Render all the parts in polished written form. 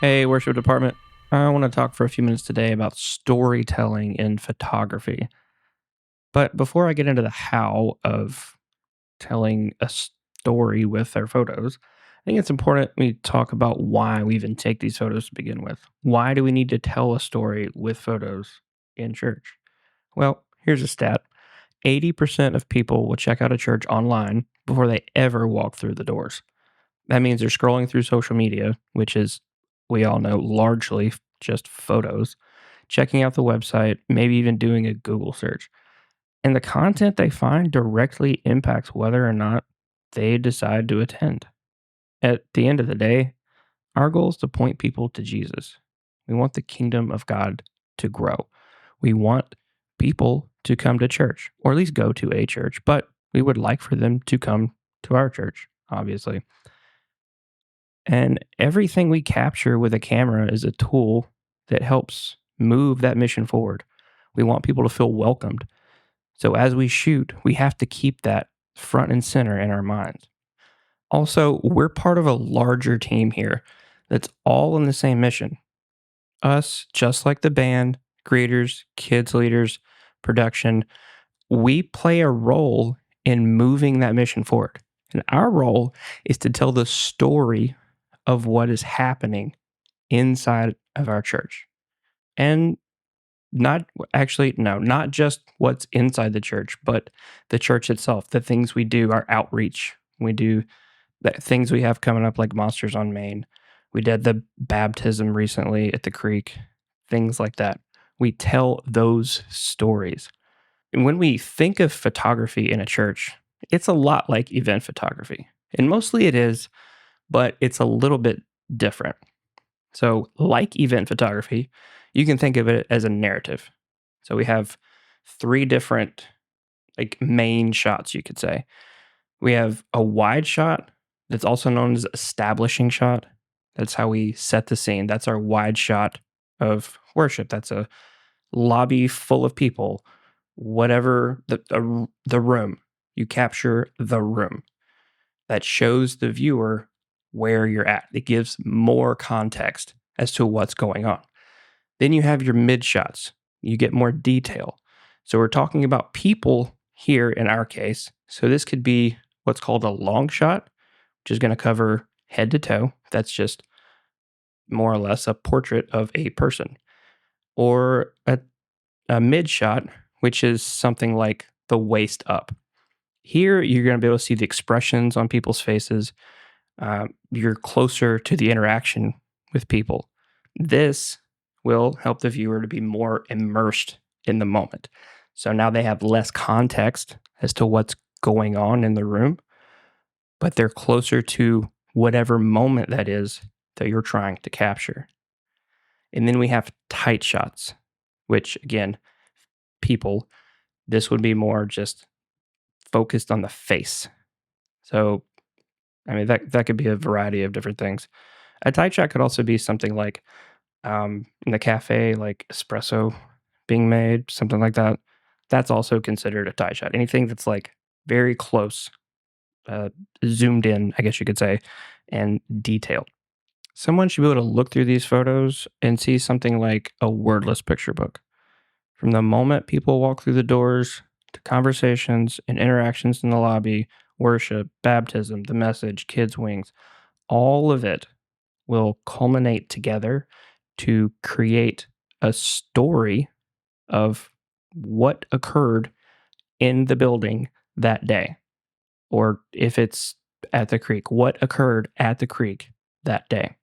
Hey, worship department. I want to talk for a few minutes today about storytelling in photography. But before I get into the how of telling a story with our photos, I think it's important we talk about why we even take these photos to begin with. Why do we need to tell a story with photos in church? Well, here's a stat: 80% of people will check out a church online before they ever walk through the doors. That means they're scrolling through social media, which is, we all know, largely just photos, checking out the website, maybe even doing a Google search. And the content they find directly impacts whether or not they decide to attend. At the end of the day, our goal is to point people to Jesus. We want the kingdom of God to grow. We want people to come to church, or at least go to a church, but we would like for them to come to our church, obviously. And everything we capture with a camera is a tool that helps move that mission forward. We want people to feel welcomed. So as we shoot, we have to keep that front and center in our minds. Also, we're part of a larger team here that's all in the same mission. Us, just like the band, creators, kids leaders, production, we play a role in moving that mission forward. And our role is to tell the story of what is happening inside of our church. And not actually, no, not just what's inside the church, but the church itself, the things we do, our outreach. We do the things we have coming up like Monsters on Main. We did the baptism recently at the creek, things like that. We tell those stories. And when we think of photography in a church, it's a lot like event photography. And mostly it is, but it's a little bit different. So, like event photography, you can think of it as a narrative. So, we have three different like main shots, you could say. We have a wide shot that's also known as establishing shot. That's how we set the scene. That's our wide shot of worship. That's a lobby full of people, whatever the room. You capture the room that shows the viewer where you're at. It gives more context as to what's going on. Then you have your mid shots. You get more detail. So we're talking about people here in our case. So this could be what's called a long shot, which is going to cover head to toe. That's just more or less a portrait of a person. Or a mid shot, which is something like the waist up. Here, you're going to be able to see the expressions on people's faces. You're closer to the interaction with people. This will help the viewer to be more immersed in the moment. So now they have less context as to what's going on in the room, but they're closer to whatever moment that is that you're trying to capture. And then we have tight shots, which again, people, this would be more just focused on the face. So, I mean, that could be a variety of different things. A tight shot could also be something like in the cafe, like espresso being made, something like that. That's also considered a tight shot. Anything that's like very close, uh, zoomed in, I guess you could say, and detailed. Someone should be able to look through these photos and see something like a wordless picture book. From the moment people walk through the doors to conversations and interactions in the lobby, worship, baptism, the message, kids' wings, all of it will culminate together to create a story of what occurred in the building that day. Or if it's at the creek, what occurred at the creek that day.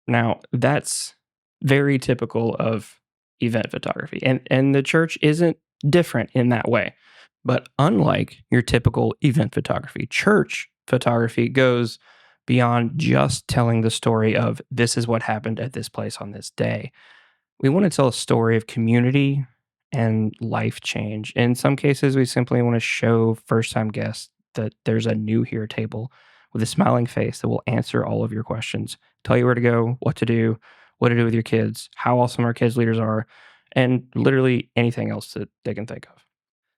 Now, that's very typical of event photography. And the church isn't different in that way. But unlike your typical event photography, church photography goes beyond just telling the story of this is what happened at this place on this day. We want to tell a story of community and life change. In some cases, we simply want to show first time guests that there's a new here table with a smiling face that will answer all of your questions, tell you where to go, what to do with your kids, how awesome our kids leaders are, and literally anything else that they can think of.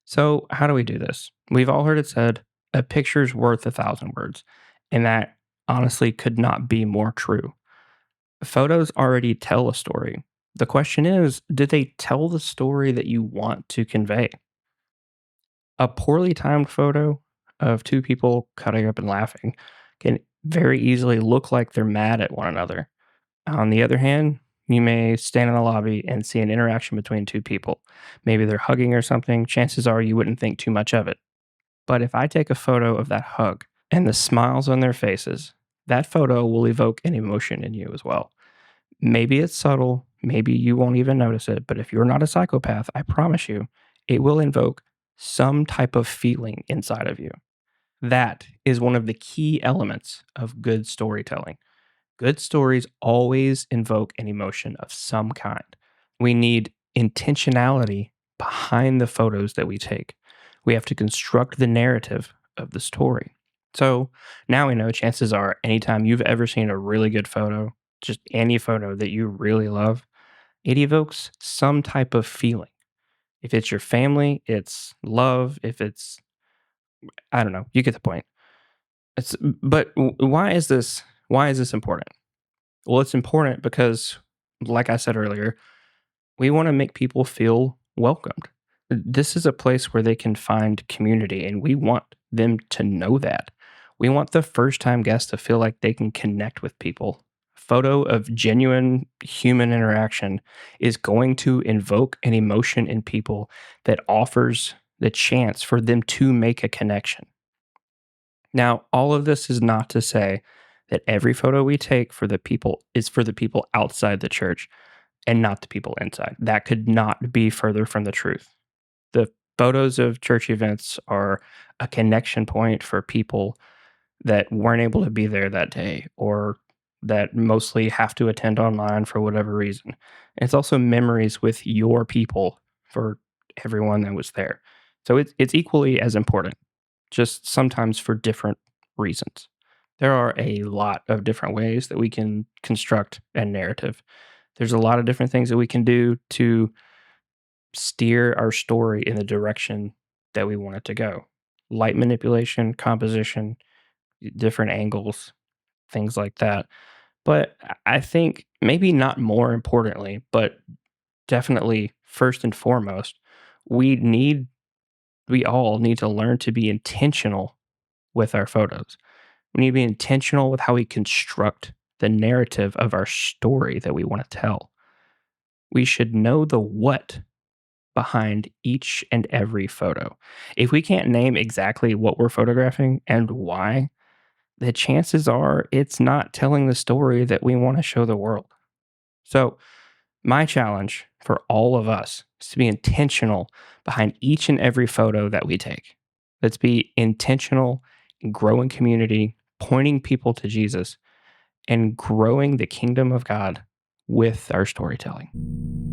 So, how do we do this? We've all heard it said, a picture's worth a thousand words. And that honestly could not be more true. Photos already tell a story. The question is, do they tell the story that you want to convey? A poorly timed photo of two people cutting up and laughing can very easily look like they're mad at one another. On the other hand, you may stand in the lobby and see an interaction between two people. Maybe they're hugging or something. Chances are you wouldn't think too much of it. But if I take a photo of that hug and the smiles on their faces, that photo will evoke an emotion in you as well. Maybe it's subtle, maybe you won't even notice it, but if you're not a psychopath, I promise you, it will invoke some type of feeling inside of you. That is one of the key elements of good storytelling. Good stories always invoke an emotion of some kind. We need intentionality behind the photos that we take. We have to construct the narrative of the story. So now we know chances are anytime you've ever seen a really good photo, just any photo that you really love, it evokes some type of feeling. If it's your family, it's love. If it's, I don't know, you get the point. Why is this? Why is this important? Well, it's important because, like I said earlier, we want to make people feel welcomed. This is a place where they can find community, and we want them to know that. We want the first time guests to feel like they can connect with people. Photo of genuine human interaction is going to invoke an emotion in people that offers the chance for them to make a connection. Now, all of this is not to say that every photo we take for the people is for the people outside the church and not the people inside. That could not be further from the truth. The photos of church events are a connection point for people that weren't able to be there that day or that mostly have to attend online for whatever reason. It's also memories with your people for everyone that was there. So it's equally as important, just sometimes for different reasons. There are a lot of different ways that we can construct a narrative. There's a lot of different things that we can do to steer our story in the direction that we want it to go. Light manipulation, composition, different angles, things like that. But I think maybe not more importantly, but definitely first and foremost, we need we all need to learn to be intentional with our photos. We need to be intentional with how we construct the narrative of our story that we want to tell. We should know the what behind each and every photo. If we can't name exactly what we're photographing and why, the chances are it's not telling the story that we want to show the world. So, my challenge for all of us is to be intentional behind each and every photo that we take. Let's be intentional in growing community, pointing people to Jesus, and growing the kingdom of God with our storytelling.